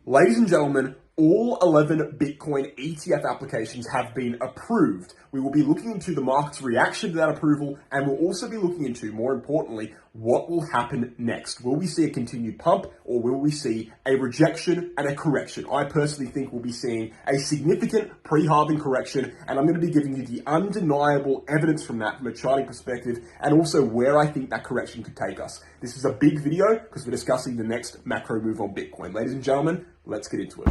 Ladies and gentlemen, all 11 Bitcoin ETF applications have been approved. We will be looking into the market's reaction to that approval, and we'll also be looking into, more importantly, what will happen next. Will we see a continued pump, or will we see a rejection and a correction? I personally think we'll be seeing a significant pre-halving correction, and I'm going to be giving you the undeniable evidence from that from a charting perspective, and also where I think that correction could take us. This is a big video because we're discussing the next macro move on Bitcoin. Ladies and gentlemen, let's get into it.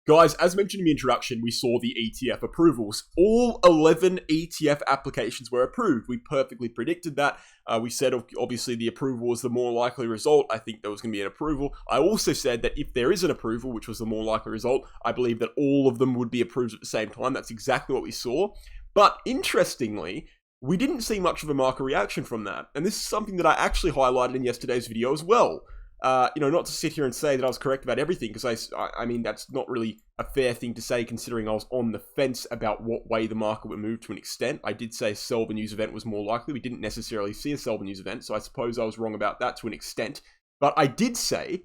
Guys, as mentioned in the introduction, we saw the ETF approvals. All 11 ETF applications were approved. We perfectly predicted that. We said, obviously, the approval was the more likely result. I think there was going to be an approval. I also said that if there is an approval, which was the more likely result, I believe that all of them would be approved at the same time. That's exactly what we saw. But interestingly, we didn't see much of a market reaction from that. And this is something that I actually highlighted in yesterday's video as well. Not to sit here and say that I was correct about everything, because I mean, that's not really a fair thing to say, considering I was on the fence about what way the market would move to an extent. I did say a sell the news event was more likely. We didn't necessarily see a sell the news event, so I suppose I was wrong about that to an extent. But I did say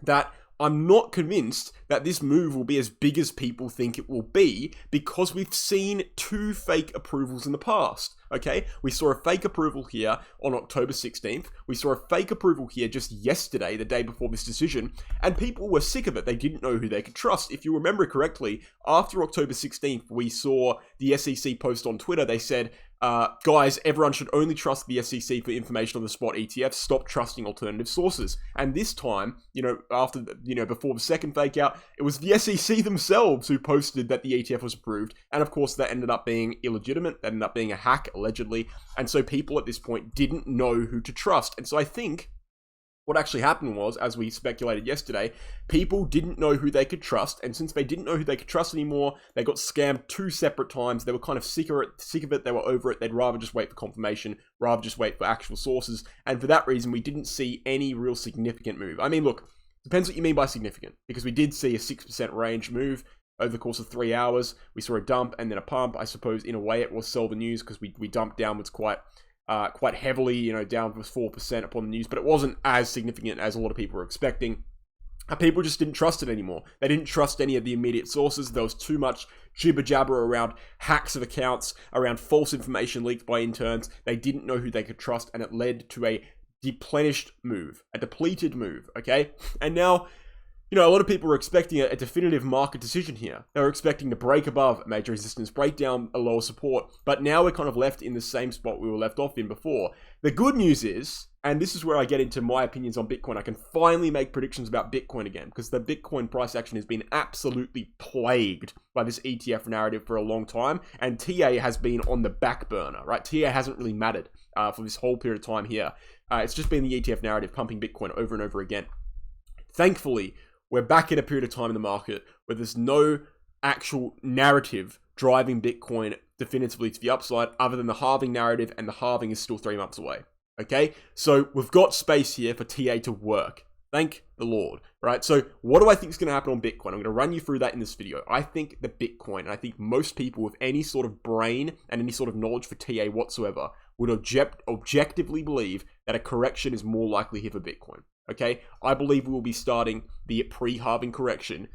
that I'm not convinced that this move will be as big as people think it will be, because we've seen two fake approvals in the past, okay? We saw a fake approval here on October 16th. We saw a fake approval here just yesterday, the day before this decision, and people were sick of it. They didn't know who they could trust. If you remember correctly, after October 16th, we saw the SEC post on Twitter. They said, guys, everyone should only trust the SEC for information on the spot ETFs. Stop trusting alternative sources. And this time, before the second fake out, it was the SEC themselves who posted that the ETF was approved. And of course, that ended up being illegitimate. That ended up being a hack, allegedly. And so people at this point didn't know who to trust. And so I think what actually happened was, as we speculated yesterday, people didn't know who they could trust, and since they didn't know who they could trust anymore, they got scammed two separate times. They were kind of sick of it, they were over it, they'd rather just wait for confirmation, rather just wait for actual sources, and for that reason, we didn't see any real significant move. I mean, look, depends what you mean by significant, because we did see a 6% range move over the course of 3 hours. We saw a dump and then a pump. I suppose, in a way, it was sell the news, because we dumped downwards quite heavily, down was 4% upon the news, but it wasn't as significant as a lot of people were expecting. People just didn't trust it anymore. They didn't trust any of the immediate sources. There was too much jibber jabber around hacks of accounts, around false information leaked by interns. They didn't know who they could trust, and it led to a depleted move, okay? And now, a lot of people were expecting a definitive market decision here. They were expecting to break above major resistance, break down a lower support, but now we're kind of left in the same spot we were left off in before. The good news is, and this is where I get into my opinions on Bitcoin, I can finally make predictions about Bitcoin again, because the Bitcoin price action has been absolutely plagued by this ETF narrative for a long time, and TA has been on the back burner, right? TA hasn't really mattered for this whole period of time here. It's just been the ETF narrative pumping Bitcoin over and over again. Thankfully, we're back in a period of time in the market where there's no actual narrative driving Bitcoin definitively to the upside other than the halving narrative, and the halving is still 3 months away. Okay? So we've got space here for TA to work. Thank the Lord. Right? So what do I think is going to happen on Bitcoin? I'm going to run you through that in this video. I think the Bitcoin, and I think most people with any sort of brain and any sort of knowledge for TA whatsoever would objectively believe that a correction is more likely here for Bitcoin. Okay, I believe we will be starting the pre-halving correction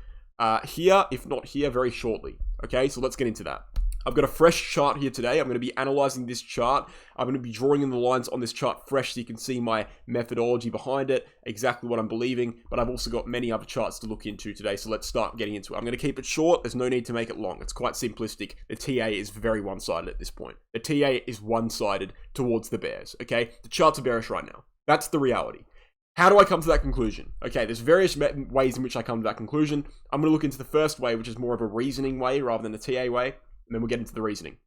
here, if not here, very shortly. Okay, so let's get into that. I've got a fresh chart here today. I'm going to be analyzing this chart. I'm going to be drawing in the lines on this chart fresh so you can see my methodology behind it, exactly what I'm believing, but I've also got many other charts to look into today, so let's start getting into it. I'm going to keep it short. There's no need to make it long. It's quite simplistic. The TA is very one-sided at this point. The TA is one-sided towards the bears, okay? The charts are bearish right now. That's the reality. How do I come to that conclusion? Okay, there's various ways in which I come to that conclusion. I'm going to look into the first way, which is more of a reasoning way rather than a TA way, and then we'll get into the reasoning.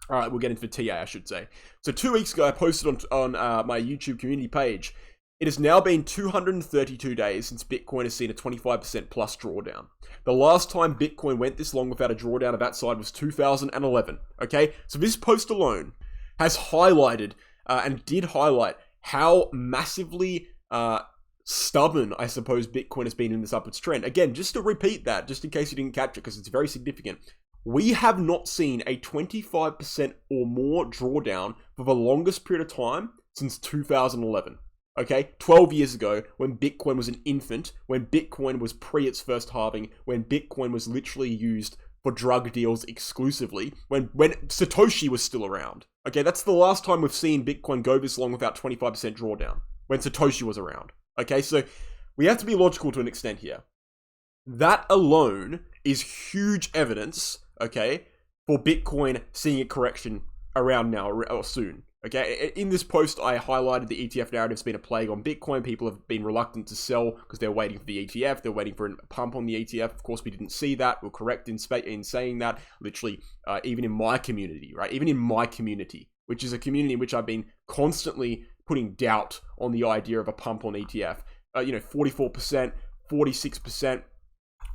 All right, we'll get into the TA, I should say. So 2 weeks ago, I posted on my YouTube community page. It has now been 232 days since Bitcoin has seen a 25% plus drawdown. The last time Bitcoin went this long without a drawdown of that side was 2011. Okay, so this post alone has highlighted and did highlight how massively stubborn, I suppose, Bitcoin has been in this upwards trend. Again, just to repeat that, just in case you didn't catch it, because it's very significant. We have not seen a 25% or more drawdown for the longest period of time since 2011. Okay, 12 years ago, when Bitcoin was an infant, when Bitcoin was pre its first halving, when Bitcoin was literally used for drug deals exclusively, when Satoshi was still around. Okay, that's the last time we've seen Bitcoin go this long without 25% drawdown, when Satoshi was around. Okay, so we have to be logical to an extent here. That alone is huge evidence, okay, for Bitcoin seeing a correction around now or soon. Okay, in this post, I highlighted the ETF narrative's been a plague on Bitcoin. People have been reluctant to sell because they're waiting for the ETF. They're waiting for a pump on the ETF. Of course, we didn't see that. We're correct in saying that. Literally, even in my community, right? Even in my community, which is a community in which I've been constantly putting doubt on the idea of a pump on ETF. 44%, 46%.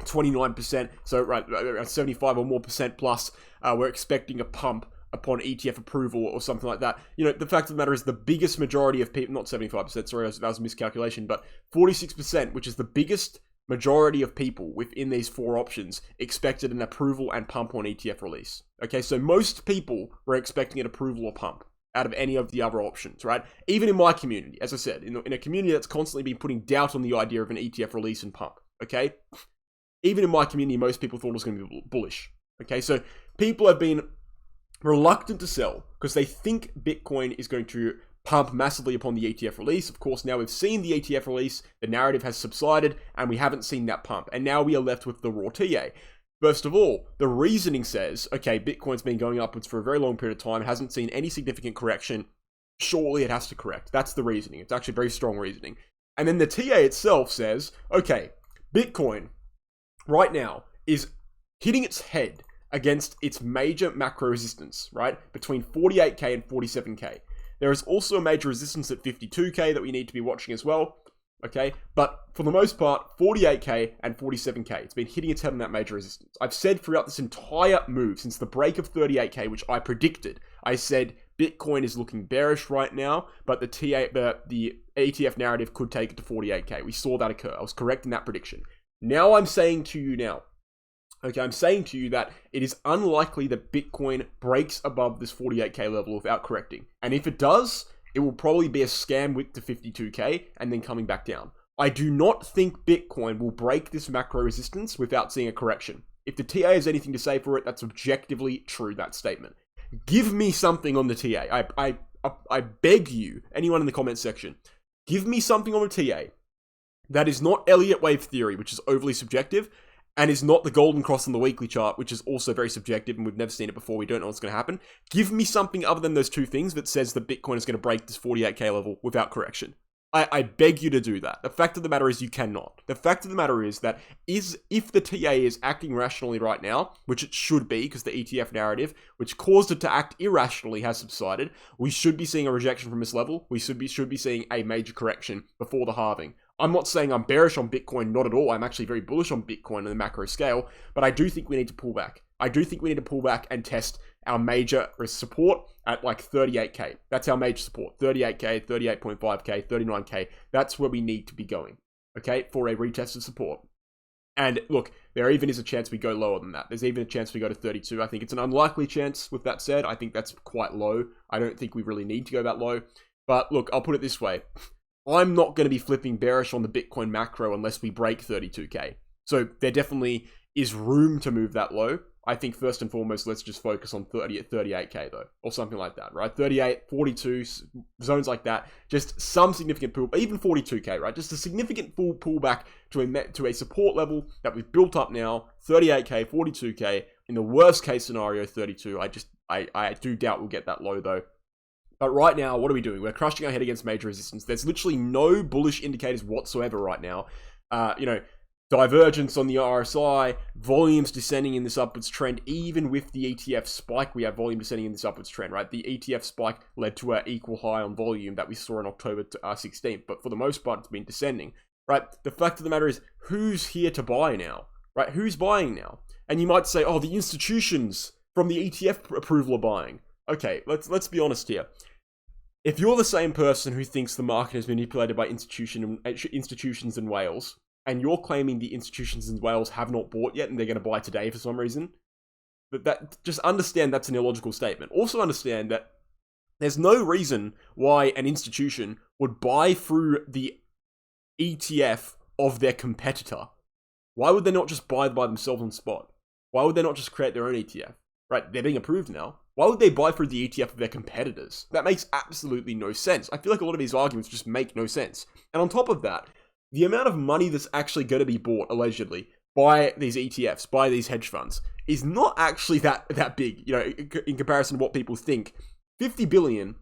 29%, so right, 75 or more percent plus, we're expecting a pump upon ETF approval or something like that. The fact of the matter is the biggest majority of people, not 75%, sorry, that was a miscalculation, but 46%, which is the biggest majority of people within these four options, expected an approval and pump on ETF release. Okay, so most people were expecting an approval or pump out of any of the other options, right? Even in my community, as I said, in a community that's constantly been putting doubt on the idea of an ETF release and pump, okay? Even in my community, most people thought it was going to be bullish. Okay, so people have been reluctant to sell because they think Bitcoin is going to pump massively upon the ETF release. Of course, now we've seen the ETF release, the narrative has subsided, and we haven't seen that pump. And now we are left with the raw TA. First of all, the reasoning says, okay, Bitcoin's been going upwards for a very long period of time, hasn't seen any significant correction. Surely it has to correct. That's the reasoning. It's actually very strong reasoning. And then the TA itself says, okay, Bitcoin right now is hitting its head against its major macro resistance, right? Between 48k and 47k. There is also a major resistance at 52k that we need to be watching as well, okay? But for the most part, 48k and 47k, it's been hitting its head on that major resistance. I've said throughout this entire move, since the break of 38k, which I predicted, I said Bitcoin is looking bearish right now, but the ETF narrative could take it to 48k. We saw that occur. I was correct in that prediction. Now I'm saying to you that it is unlikely that Bitcoin breaks above this 48k level without correcting. And if it does, it will probably be a scam wick to 52k and then coming back down. I do not think Bitcoin will break this macro resistance without seeing a correction. If the TA has anything to say for it, that's objectively true, that statement. Give me something on the TA. I beg you, anyone in the comments section, give me something on the TA that is not Elliott wave theory, which is overly subjective, and is not the golden cross on the weekly chart, which is also very subjective, and we've never seen it before. We don't know what's going to happen. Give me something other than those two things that says that Bitcoin is going to break this 48k level without correction. I beg you to do that. The fact of the matter is you cannot. The fact of the matter is that if the TA is acting rationally right now, which it should be because the ETF narrative, which caused it to act irrationally, has subsided, we should be seeing a rejection from this level. We should be seeing a major correction before the halving. I'm not saying I'm bearish on Bitcoin, not at all. I'm actually very bullish on Bitcoin on the macro scale, but I do think we need to pull back. I do think we need to pull back and test our major support at like 38k. That's our major support. 38k, 38.5k, 39k. That's where we need to be going, okay, for a retest of support. And look, there even is a chance we go lower than that. There's even a chance we go to 32. I think it's an unlikely chance. With that said, I think that's quite low. I don't think we really need to go that low. But look, I'll put it this way. I'm not going to be flipping bearish on the Bitcoin macro unless we break 32k. So there definitely is room to move that low. I think first and foremost, let's just focus on 38k though, or something like that, right? 38, 42, zones like that. Just some significant pull, even 42k, right? Just a significant full pullback to a support level that we've built up now. 38k, 42k. In the worst case scenario, 32. I do doubt we'll get that low though. But right now, what are we doing? We're crushing our head against major resistance. There's literally no bullish indicators whatsoever right now. Divergence on the RSI, volumes descending in this upwards trend. Even with the ETF spike, we have volume descending in this upwards trend, right? The ETF spike led to an equal high on volume that we saw on October 16th. But for the most part, it's been descending, right? The fact of the matter is, who's here to buy now, right? Who's buying now? And you might say, oh, the institutions from the ETF approval are buying. Okay, let's be honest here. If you're the same person who thinks the market is manipulated by institutions in Wales, and you're claiming the institutions in Wales have not bought yet and they're going to buy today for some reason, that just understand that's an illogical statement. Also understand that There's no reason why an institution would buy through the ETF of their competitor. Why would they not just buy by themselves on spot? Why would they not just create their own ETF? Right, they're being approved now. Why would they buy through the ETF of their competitors? That makes absolutely no sense. I feel like a lot of these arguments just make no sense. And on top of that, the amount of money that's actually going to be bought, allegedly, by these ETFs, by these hedge funds, is not actually that big, you know, in comparison to what people think. 50 billion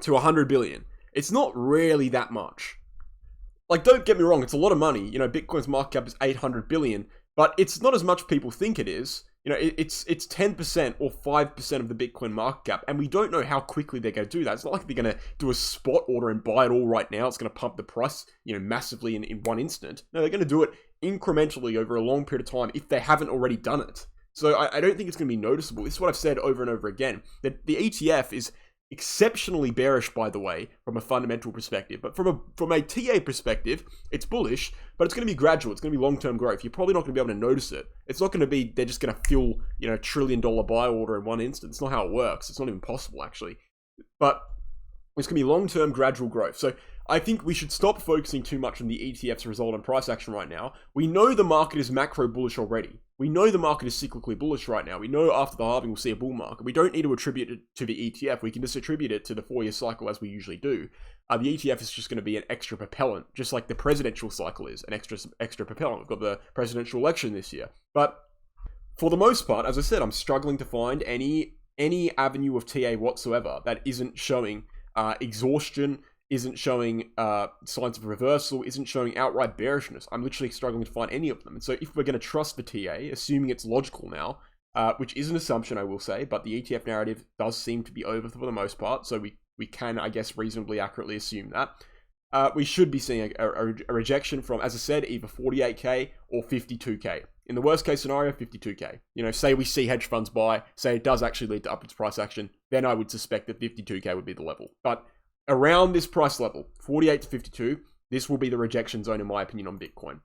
to 100 billion. It's not really that much. Like, don't get me wrong, it's a lot of money. You know, Bitcoin's market cap is 800 billion, but it's not as much people think it is. You know, it's 10% or 5% of the Bitcoin market cap, and we don't know how quickly they're going to do that. It's not like they're going to do a spot order and buy it all right now. It's going to pump the price, you know, massively in one instant. No, they're going to do it incrementally over a long period of time if they haven't already done it. So I don't think it's going to be noticeable. This is what I've said over and over again, that the ETF is exceptionally bearish, by the way, from a fundamental perspective. But from a TA perspective, it's bullish, but it's going to be gradual. It's going to be long-term growth. You're probably not going to be able to notice it. It's not going to be, they're just going to fill, you know, $1 trillion buy order in one instant. It's not how it works. It's not even possible, actually. But it's going to be long-term gradual growth. So I think we should stop focusing too much on the ETF's result and price action right now. We know the market is macro bullish already. We know the market is cyclically bullish right now. We know after the halving we'll see a bull market. We don't need to attribute it to the ETF. We can just attribute it to the 4-year cycle as we usually do. The ETF is just going to be an extra propellant, just like the presidential cycle is an extra propellant. We've got the presidential election this year. But for the most part, as I said, I'm struggling to find any avenue of TA whatsoever that isn't showing exhaustion, isn't showing signs of reversal, isn't showing outright bearishness. I'm literally struggling to find any of them. And so if we're going to trust the TA, assuming it's logical now, which is an assumption, I will say, but the ETF narrative does seem to be over for the most part, so we can, I guess, reasonably accurately assume that. We should be seeing a rejection from, as I said, either 48k or 52k. In the worst case scenario, 52k. You know, say we see hedge funds buy, say it does actually lead to upwards price action, then I would suspect that 52k would be the level. But around this price level, 48 to 52, this will be the rejection zone, in my opinion, on Bitcoin.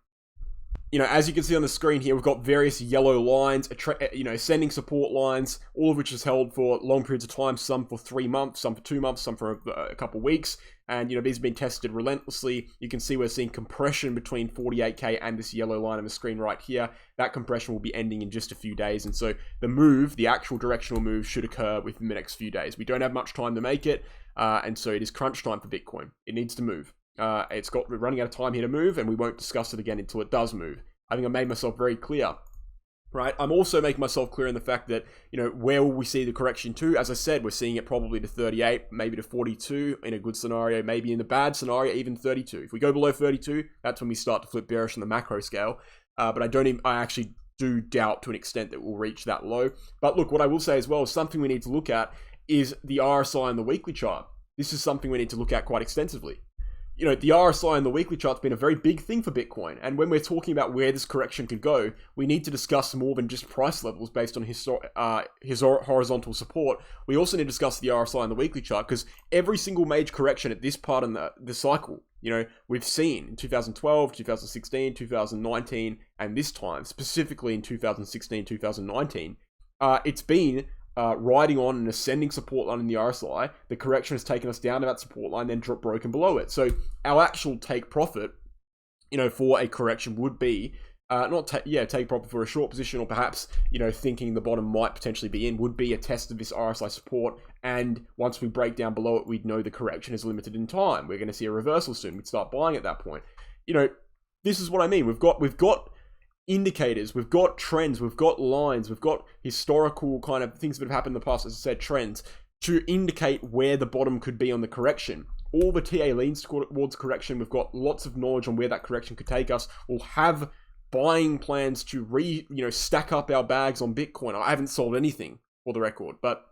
You know, as you can see on the screen here, we've got various yellow lines, you know, ascending support lines, all of which is held for long periods of time, some for 3 months, some for 2 months, some for a couple of weeks. And, you know, these have been tested relentlessly. You can see we're seeing compression between 48k and this yellow line on the screen right here. That compression will be ending in just a few days. And so the move, the actual directional move, should occur within the next few days. We don't have much time to make it. And so it is crunch time for Bitcoin. It needs to move. We're running out of time here to move, and we won't discuss it again until it does move. I think I made myself very clear, right? I'm also making myself clear in the fact that, you know, where will we see the correction to? As I said, we're seeing it probably to 38, maybe to 42 in a good scenario, maybe in the bad scenario, even 32. If we go below 32, that's when we start to flip bearish on the macro scale. But I actually do doubt to an extent that we'll reach that low. But look, what I will say as well is something we need to look at is the RSI on the weekly chart. This is something we need to look at quite extensively. You know, the RSI on the weekly chart's been a very big thing for Bitcoin. And when we're talking about where this correction could go, we need to discuss more than just price levels based on horizontal support. We also need to discuss the RSI on the weekly chart, because every single major correction at this part in the cycle, you know, we've seen in 2012, 2016, 2019, and this time, specifically in 2016, 2019, it's been riding on an ascending support line in the RSI. The correction has taken us down to that support line, then broken below it. So our actual take profit, you know, for a correction would be take profit for a short position, or perhaps, you know, thinking the bottom might potentially be in, would be a test of this RSI support. And once we break down below it, we'd know the correction is limited in time. We're going to see a reversal soon. We'd start buying at that point. You know, this is what I mean. We've got indicators, we've got trends, we've got lines, we've got historical kind of things that have happened in the past, as I said, trends, to indicate where the bottom could be on the correction. All the TA leans towards correction. We've got lots of knowledge on where that correction could take us. We'll have buying plans to stack up our bags on Bitcoin. I haven't sold anything, for the record, but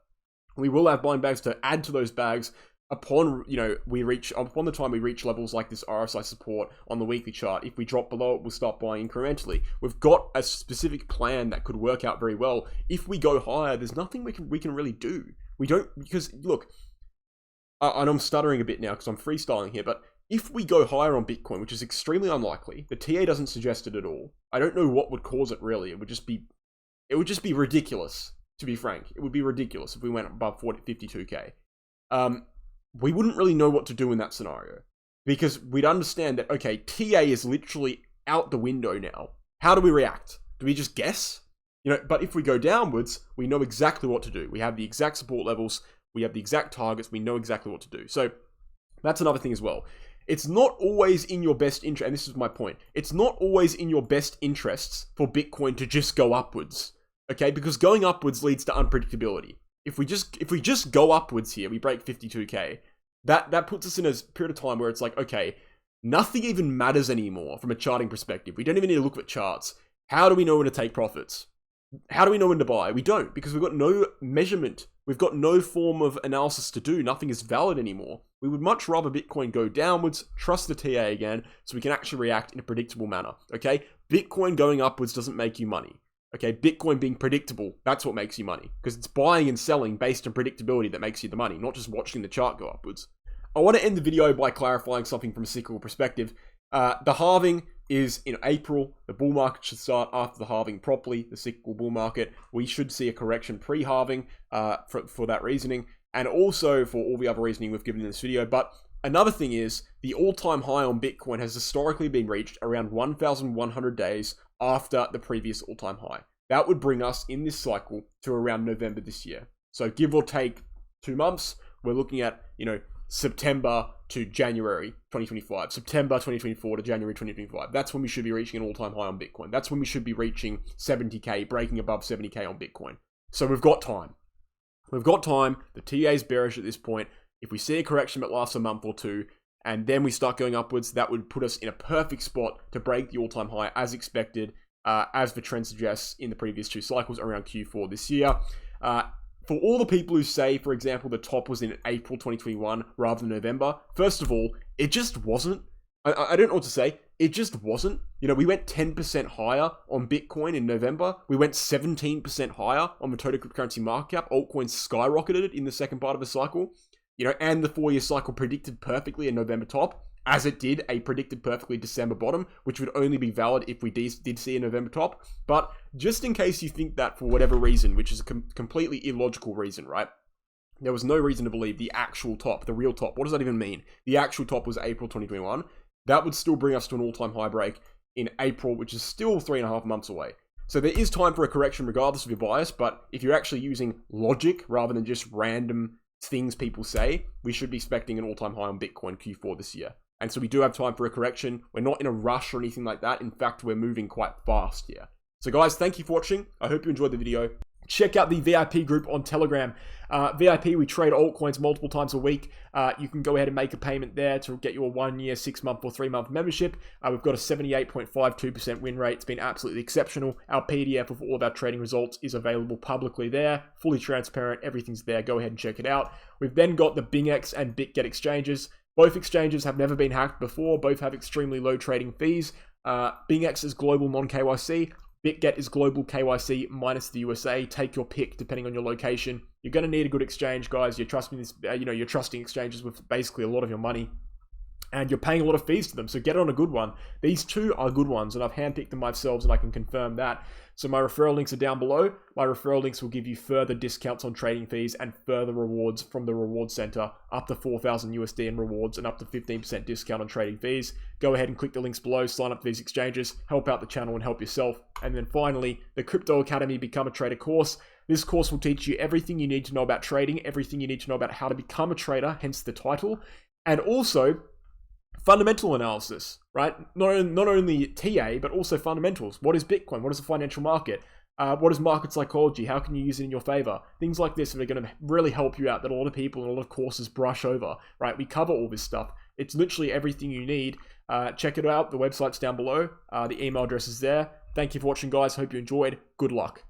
we will have buying bags to add to those bags upon the time we reach levels like this RSI support on the weekly chart. If we drop below it, we'll start buying incrementally. We've got a specific plan that could work out very well. If we go higher, there's nothing we can really do. We don't, because look, and I'm stuttering a bit now because I'm freestyling here, but if we go higher on Bitcoin, which is extremely unlikely, the TA doesn't suggest it at all. I don't know what would cause it really. It would just be ridiculous, to be frank. It would be ridiculous if we went above 52k. we wouldn't really know what to do in that scenario, because we'd understand that, okay, TA is literally out the window now. How do we react? Do we just guess? But if we go downwards, we know exactly what to do. We have the exact support levels, we have the exact targets, we know exactly what to do. So that's another thing as well. It's not always in your best interest, and this is my point, it's not always in your best interests for Bitcoin to just go upwards, okay? Because going upwards leads to unpredictability. If we just go upwards here, we break 52k, that puts us in a period of time where it's like, okay, nothing even matters anymore from a charting perspective. We don't even need to look at charts. How do we know when to take profits? How do we know when to buy? We don't, because we've got no measurement. We've got no form of analysis to do. Nothing is valid anymore. We would much rather Bitcoin go downwards, trust the TA again, so we can actually react in a predictable manner, okay? Bitcoin going upwards doesn't make you money, okay? Bitcoin being predictable, that's what makes you money, because it's buying and selling based on predictability that makes you the money, not just watching the chart go upwards. I want to end the video by clarifying something from a cyclical perspective. The halving is in April. The bull market should start after the halving properly, the cyclical bull market. We should see a correction pre-halving for that reasoning, and also for all the other reasoning we've given in this video. But another thing is, the all-time high on Bitcoin has historically been reached around 1,100 days after the previous all-time high. That would bring us in this cycle to around November this year. So give or take 2 months, we're looking at, September to January 2025, September 2024 to January 2025. That's when we should be reaching an all-time high on Bitcoin. That's when we should be reaching 70k, breaking above 70k on Bitcoin. So we've got time. We've got time. The TA is bearish at this point. If we see a correction that lasts a month or two, and then we start going upwards, that would put us in a perfect spot to break the all-time high as expected, as the trend suggests in the previous 2 cycles around Q4 this year. For all the people who say, for example, the top was in April 2021 rather than November, first of all, it just wasn't. I don't know what to say. It just wasn't. We went 10% higher on Bitcoin in November. We went 17% higher on the total cryptocurrency market cap. Altcoins skyrocketed in the second part of the cycle. And the 4-year cycle predicted perfectly a November top, as it did a predicted perfectly December bottom, which would only be valid if we did see a November top. But just in case you think that for whatever reason, which is a completely illogical reason, right? There was no reason to believe the actual top, the real top. What does that even mean? The actual top was April 2021. That would still bring us to an all-time high break in April, which is still 3.5 months away. So there is time for a correction regardless of your bias, but if you're actually using logic rather than just random things people say, we should be expecting an all-time high on Bitcoin Q4 this year. And so we do have time for a correction. We're not in a rush or anything like that. In fact, we're moving quite fast here. So guys, thank you for watching. I hope you enjoyed the video. Check out the VIP group on Telegram. VIP, we trade altcoins multiple times a week. You can go ahead and make a payment there to get your 1 year, 6 month, or 3 month membership. We've got a 78.52% win rate. It's been absolutely exceptional. Our PDF of all of our trading results is available publicly there, fully transparent. Everything's there. Go ahead and check it out. We've then got the Bingx and Bitget exchanges. Both exchanges have never been hacked before. Both have extremely low trading fees. Bingx is global non-KYC. Bitget is global KYC minus the USA. Take your pick depending on your location. You're going to need a good exchange, guys. You're trusting this, you're trusting exchanges with basically a lot of your money, and you're paying a lot of fees to them. So get on a good one. These 2 are good ones, and I've handpicked them myself, and I can confirm that. So my referral links are down below. My referral links will give you further discounts on trading fees and further rewards from the reward center, up to 4,000 USD in rewards and up to 15% discount on trading fees. Go ahead and click the links below, sign up to these exchanges, help out the channel and help yourself. And then finally, the Crypto Academy Become a Trader course. This course will teach you everything you need to know about trading, everything you need to know about how to become a trader, hence the title, and also fundamental analysis, right? Not only TA, but also fundamentals. What is Bitcoin? What is the financial market? What is market psychology? How can you use it in your favor? Things like this that are going to really help you out, that a lot of people and a lot of courses brush over, right? We cover all this stuff. It's literally everything you need. Check it out. The website's down below. The email address is there. Thank you for watching, guys. Hope you enjoyed. Good luck.